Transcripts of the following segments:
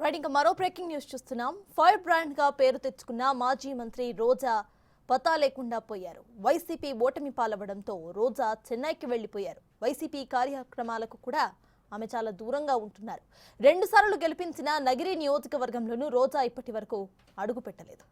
Right ఇంకా మరో breaking news చూస్తున్నాం. ఫైర్ బ్రాండ్ గా పేరు తెచ్చుకున్న మాజీ మంత్రి రోజా పతా లేకుండా పోయారు. వైసీపీ ఓటమి పాలవడంతో రోజా చెన్నైకి వెళ్లిపోయారు. వైసీపీ కార్యక్రమాలకు కూడా ఆమె చాలా దూరంగా ఉంటున్నారు. 2 సార్లు గెలిపించిన నగిరి నియోజకవర్గంలోనూ రోజా ఇప్పటి వరకు అడుగు పెట్టలేదు.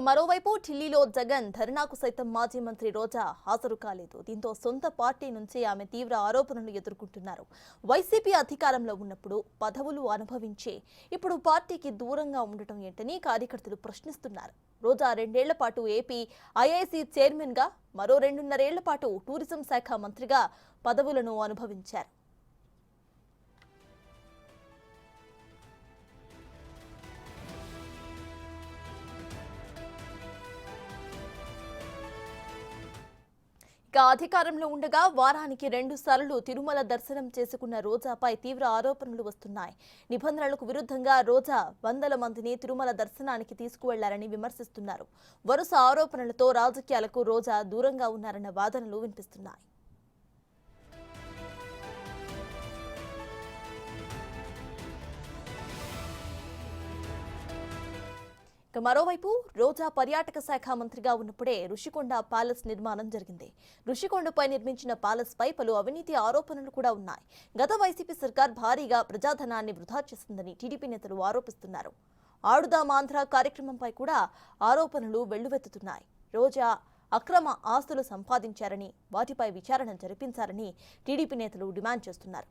మరోవైపు ఢిల్లీలో జగన్ ధర్నాకు సైతం మాజీ మంత్రి రోజా హాజరు కాలేదు. దీంతో సొంత పార్టీ నుంచి ఆమె తీవ్ర ఆరోపణలు ఎదుర్కొంటున్నారు. వైసీపీ అధికారంలో ఉన్నప్పుడు పదవులు అనుభవించే ఇప్పుడు పార్టీకి దూరంగా ఉండటం ఏంటని కార్యకర్తలు ప్రశ్నిస్తున్నారు. రోజా 2 ఏళ్ల పాటు ఏపీ ఐఐసీ చైర్మన్ గా, మరో 2.5 ఏళ్ల పాటు టూరిజం శాఖ మంత్రిగా పదవులను అనుభవించారు. అధికారంలో ఉండగా వారానికి 2 సార్లు తిరుమల దర్శనం చేసుకున్న రోజాపై తీవ్ర ఆరోపణలు వస్తున్నాయి. నిబంధనలకు విరుద్ధంగా రోజా వందల మందిని తిరుమల దర్శనానికి తీసుకువెళ్లారని విమర్శిస్తున్నారు. వరుస ఆరోపణలతో రాజకీయాలకు రోజా దూరంగా ఉన్నారన్న వాదనలు వినిపిస్తున్నాయి. మరోవైపు రోజా పర్యాటక శాఖ మంత్రిగా ఉన్నప్పుడే రుషికొండ ప్యాలెస్ నిర్మాణం జరిగింది. రుషికొండపై నిర్మించిన ప్యాలెస్ పై పలు అవినీతి ఆరోపణలు కూడా ఉన్నాయి. గత వైసీపీ సర్కార్ భారీగా ప్రజాధనాన్ని వృధా చేసిందని టీడీపీ నేతలు ఆరోపిస్తున్నారు. ఆడుదాం ఆంధ్ర కార్యక్రమంపై కూడా ఆరోపణలు వెల్లువెత్తుతున్నాయి. రోజా అక్రమ ఆస్తులు సంపాదించారని, వాటిపై విచారణ జరిపించారని టీడీపీ నేతలు డిమాండ్ చేస్తున్నారు.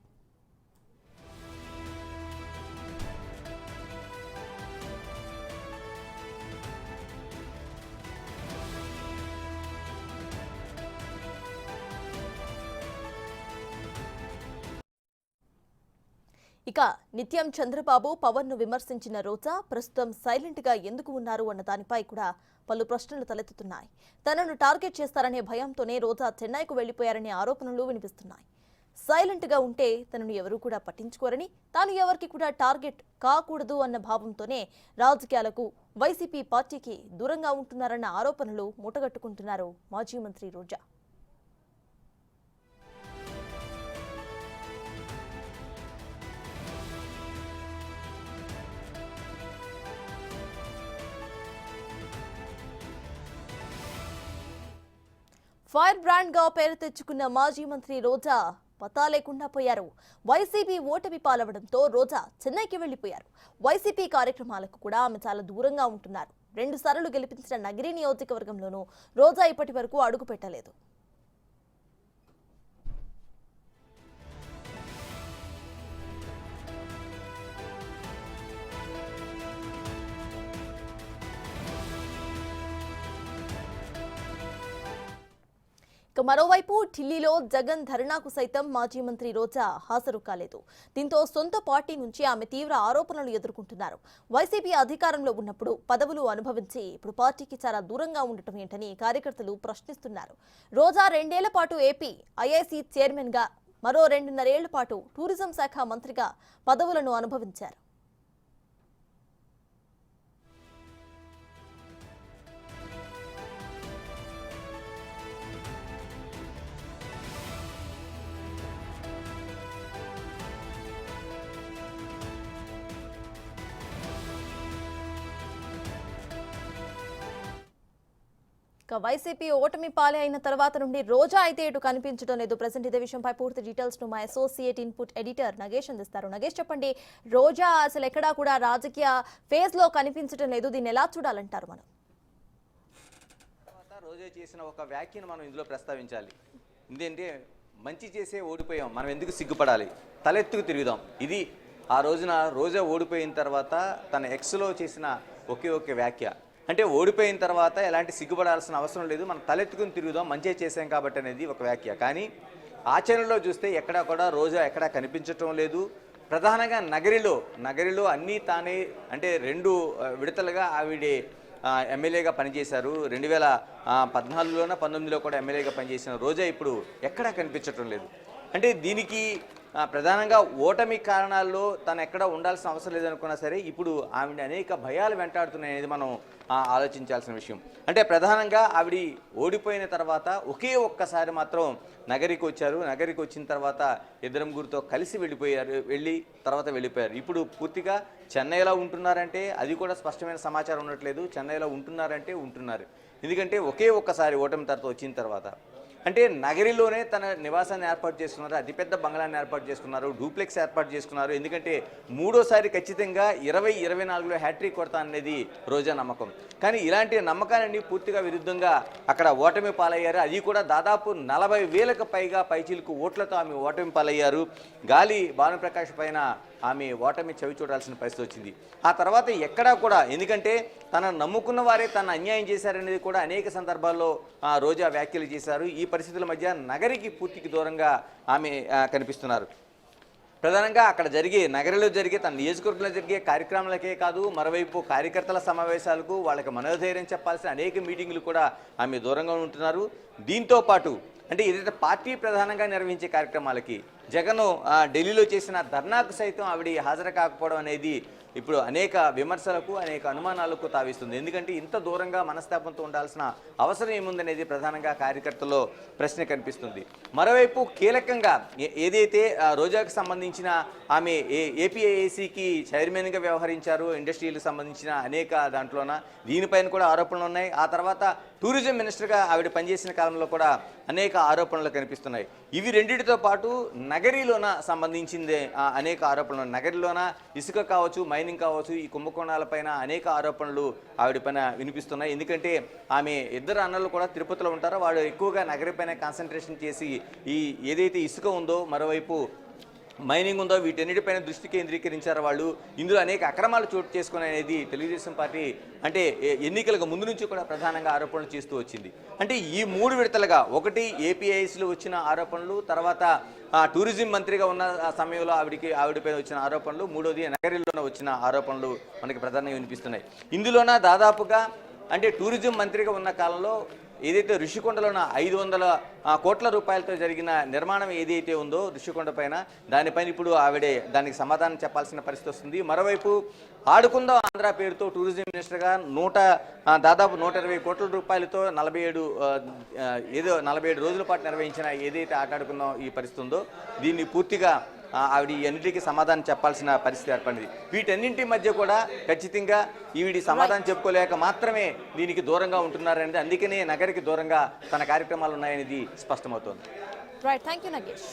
ఇక నిత్యం చంద్రబాబు పవన్ ను విమర్శించిన రోజా ప్రస్తుతం సైలెంట్ గా ఎందుకు ఉన్నారు అన్న దానిపై కూడా పలు ప్రశ్నలు తలెత్తుతున్నాయి. తనను టార్గెట్ చేస్తారనే భయంతోనే రోజా చెన్నైకు వెళ్లిపోయారనే ఆరోపణలు వినిపిస్తున్నాయి. సైలెంట్ గా ఉంటే తనను ఎవరూ కూడా పట్టించుకోరని, తాను ఎవరికి కూడా టార్గెట్ కాకూడదు అన్న భావంతోనే రాజకీయాలకు, వైసీపీ పార్టీకి దూరంగా ఉంటున్నారన్న ఆరోపణలు మూటగట్టుకుంటున్నారు మాజీ మంత్రి రోజా. ఫైర్ బ్రాండ్ గా పేరు తెచ్చుకున్న మాజీ మంత్రి రోజా పతా లేకుండా పోయారు. వైసీపీ ఓటమి పాలవడంతో రోజా చెన్నైకి వెళ్లిపోయారు. వైసీపీ కార్యక్రమాలకు కూడా ఆమె చాలా దూరంగా ఉంటున్నారు. 2 సార్లు గెలిపించిన నగిరి నియోజకవర్గంలోనూ రోజా ఇప్పటి వరకు అడుగు పెట్టలేదు. మరోవైపు ఢిల్లీలో జగన్ ధర్నాకు సైతం మాజీ మంత్రి రోజా హాజరు కాలేదు. దీంతో సొంత పార్టీ నుంచి ఆమె తీవ్ర ఆరోపణలు ఎదుర్కొంటున్నారు. వైసీపీ అధికారంలో ఉన్నప్పుడు పదవులు అనుభవించి ఇప్పుడు పార్టీకి చాలా దూరంగా ఉండటం ఏంటని కార్యకర్తలు ప్రశ్నిస్తున్నారు. రోజా 2 ఏళ్ల పాటు ఏపీ ఐఐసీ చైర్మన్ గా, మరో 2.5 ఏళ్ల పాటు టూరిజం శాఖ మంత్రిగా పదవులను అనుభవించారు. వైసీపీ ఓటమి పాలే అయిన తర్వాత నుండి రోజా అయితే ఇటు కనిపించడం లేదు. ప్రెసెంట్ ఇదే విషయంపై పూర్తి డీటెయిల్స్ ను మా అసోసియేట్ ఇన్పుట్ ఎడిటర్ నగేష్ అందిస్తారు. నగేష్, చెప్పండి, రోజా అసలు ఎక్కడా కూడా రాజకీయ ఫేజ్ లో కనిపించడం లేదు. దీన్ని ఎలా చూడాలంటారు? మనం రోజా చేసిన ఒక వ్యాఖ్యను మనం ఇందులో ప్రస్తావించాలి. ఎందుకంటే మంచి చేసే ఓడిపోయాం, మనం ఎందుకు సిగ్గుపడాలి, తలెత్తుకు తిరుగుదాం. ఇది ఆ రోజున రోజా ఓడిపోయిన తర్వాత తన ఎక్స్లో చేసిన ఒకే వ్యాఖ్య. అంటే ఓడిపోయిన తర్వాత ఎలాంటి సిగ్గుపడాల్సిన అవసరం లేదు, మనం తలెత్తుకుని తిరుగుదాం, మంచిగా చేసాం కాబట్టి అనేది ఒక వ్యాఖ్య. కానీ ఆచరణలో చూస్తే ఎక్కడా కూడా రోజా ఎక్కడా కనిపించటం లేదు. ప్రధానంగా నగరిలో అన్నీ తానే, అంటే 2 విడతలుగా ఆవిడే ఎమ్మెల్యేగా పనిచేశారు. 2014లోన 19లో కూడా ఎమ్మెల్యేగా పనిచేసిన రోజా ఇప్పుడు ఎక్కడా కనిపించటం లేదు. అంటే దీనికి ప్రధానంగా ఓటమి కారణాల్లో తను ఎక్కడ ఉండాల్సిన అవసరం లేదనుకున్నా సరే ఇప్పుడు ఆవిడ అనేక భయాలు వెంటాడుతున్నాయి అనేది మనం ఆలోచించాల్సిన విషయం. అంటే ప్రధానంగా ఆవిడ ఓడిపోయిన తర్వాత ఒకే ఒక్కసారి మాత్రం నగరికి వచ్చారు. నగరికి వచ్చిన తర్వాత ఇద్దరు ముగ్గురితో కలిసి వెళ్ళిపోయారు. ఇప్పుడు పూర్తిగా చెన్నైలో ఉంటున్నారంటే అది కూడా స్పష్టమైన సమాచారం ఉండట్లేదు. చెన్నైలో ఉంటున్నారంటే ఉంటున్నారు. ఎందుకంటే ఒకే ఒక్కసారి ఓటమి తర్వాత వచ్చిన తర్వాత అంటే నగరిలోనే తన నివాసాన్ని ఏర్పాటు చేసుకున్నారు. అతిపెద్ద బంగ్లాన్ని ఏర్పాటు చేసుకున్నారు. డూప్లెక్స్ ఏర్పాటు చేసుకున్నారు. ఎందుకంటే మూడోసారి ఖచ్చితంగా 2024లో హ్యాట్రిక్ కొడతా అనేది రోజా నమ్మకం. కానీ ఇలాంటి నమ్మకాలన్నీ పూర్తిగా విరుద్ధంగా అక్కడ ఓటమి పాలయ్యారు. అది కూడా దాదాపు 40,000కు పైగా పైచీలకు ఓట్లతో ఆమె ఓటమి పాలయ్యారు. గాలి భానుప్రకాష్ పైన ఆమె ఓటమి చవి చూడాల్సిన పరిస్థితి వచ్చింది. ఆ తర్వాత ఎక్కడా కూడా ఎందుకంటే తనను నమ్ముకున్న వారే తన అన్యాయం చేశారనేది కూడా అనేక సందర్భాల్లో రోజా వ్యాఖ్యలు చేశారు. ఈ పరిస్థితుల మధ్య నగరికి పూర్తికి దూరంగా ఆమె కనిపిస్తున్నారు. ప్రధానంగా అక్కడ నగరంలో జరిగే తన నియోజకవర్గంలో జరిగే కార్యక్రమాలకే కాదు, మరోవైపు కార్యకర్తల సమావేశాలకు వాళ్ళకి మనోధైర్యం చెప్పాల్సిన అనేక మీటింగులు కూడా ఆమె దూరంగా ఉంటున్నారు. దీంతో పాటు అంటే ఏదైతే పార్టీ ప్రధానంగా నిర్వహించే కార్యక్రమాలకి జగన్ ఢిల్లీలో చేసిన ధర్నాకు సైతం ఆవిడ హాజరు కాకపోవడం అనేది ఇప్పుడు అనేక విమర్శలకు అనేక అనుమానాలకు తావిస్తుంది. ఎందుకంటే ఇంత దూరంగా మనస్తాపంతో ఉండాల్సిన అవసరం ఏముందనేది ప్రధానంగా కార్యకర్తల్లో ప్రశ్న కనిపిస్తుంది. మరోవైపు కీలకంగా ఏదైతే రోజాకు సంబంధించిన ఆమె ఏపీఐఏసీకి చైర్మన్గా వ్యవహరించారు, ఇండస్ట్రీలకు సంబంధించిన అనేక దాంట్లోన దీనిపైన కూడా ఆరోపణలు ఉన్నాయి. ఆ తర్వాత టూరిజం మినిస్టర్గా ఆవిడ పనిచేసిన కాలంలో కూడా అనేక ఆరోపణలు కనిపిస్తున్నాయి. ఇవి రెండింటితో పాటు నగరిలోన సంబంధించిందే అనేక ఆరోపణలు. నగరిలోన ఇసుక కావచ్చు, మైనింగ్ కావచ్చు, ఈ కుంభకోణాలపైన అనేక ఆరోపణలు ఆవిడ పైన వినిపిస్తున్నాయి. ఎందుకంటే ఆమె ఇద్దరు అన్నలు కూడా తిరుపతిలో ఉంటారో వాడు ఎక్కువగా నగరిపైన కాన్సన్ట్రేషన్ చేసి ఈ ఏదైతే ఇసుక ఉందో మరోవైపు మైనింగ్ ఉందో వీటన్నిటిపైన దృష్టి కేంద్రీకరించారు వాళ్ళు. ఇందులో అనేక అక్రమాలు చోటు చేసుకుని అనేది తెలుగుదేశం పార్టీ అంటే ఎన్నికలకు ముందు నుంచి కూడా ప్రధానంగా ఆరోపణలు చేస్తూ వచ్చింది. అంటే ఈ 3 విడతలుగా ఒకటి ఏపీఐసీలో వచ్చిన ఆరోపణలు, తర్వాత టూరిజం మంత్రిగా ఉన్న సమయంలో ఆవిడపైన వచ్చిన ఆరోపణలు, మూడోది నగరిలోనే వచ్చిన ఆరోపణలు మనకి ప్రధానంగా వినిపిస్తున్నాయి. ఇందులోన దాదాపుగా అంటే టూరిజం మంత్రిగా ఉన్న కాలంలో ఏదైతే ఋషికొండలోన 500 కోట్ల రూపాయలతో జరిగిన నిర్మాణం ఏదైతే ఉందో ఋషికొండ పైన దానిపైన ఇప్పుడు ఆవిడే దానికి సమాధానం చెప్పాల్సిన పరిస్థితి వస్తుంది. మరోవైపు ఆడుకుందాం ఆంధ్ర పేరుతో టూరిజం మినిస్టర్గా దాదాపు 120 కోట్ల రూపాయలతో 47 రోజుల పాటు నిర్వహించిన ఏదైతే ఆటాడుకుందాం ఈ పరిస్థితి ఉందో దీన్ని పూర్తిగా ఆవిడ అన్నిటికీ సమాధానం చెప్పాల్సిన పరిస్థితి ఏర్పడింది. వీటన్నింటి మధ్య కూడా ఖచ్చితంగా ఈవిడి సమాధానం చెప్పుకోలేక మాత్రమే దీనికి దూరంగా ఉంటున్నారనేది, అందుకనే నగరికి దూరంగా తన కార్యక్రమాలు ఉన్నాయనేది స్పష్టమవుతోంది. Right, thank you Nagesh.